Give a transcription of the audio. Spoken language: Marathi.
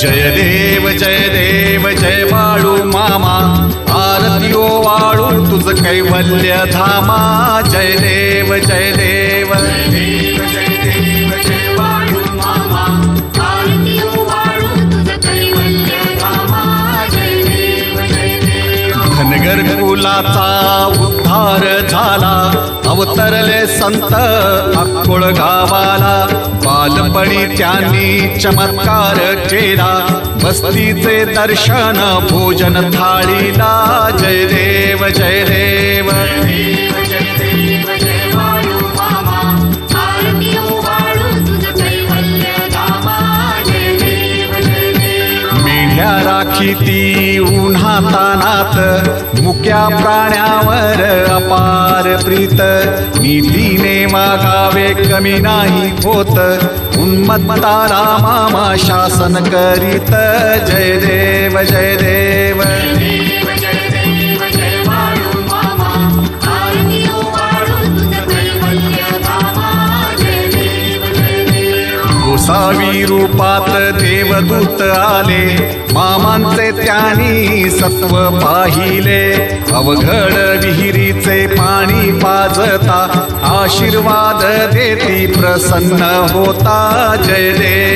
जय देव जय वाळू मामा, आरती ओ वाळू तुझ कैवल्य धामा. जय देव जय देव धनगर कुलाचा उद्धार झाला, अवतरले संत अक्कोळ गावाला. बालपणी त्यांनी चमत्कार केला, बस्तीचे दर्शन भोजन थाळीला. जय देव जय देव मेढ्या राखी ती उन्हातानात, मुक्या प्राण्यावर अपार प्रीत. नीतीने वागावे कमी नाही होत, उन्मत्ताला मामा शासन करीत. जय देव जय देव गोसावी रूपात देवदूत आले, मामांचे त्यांनी सत्व पाहिले. अवघड विहिरीचे पाणी पाजता, आशीर्वाद देती प्रसन्न होता. जय देव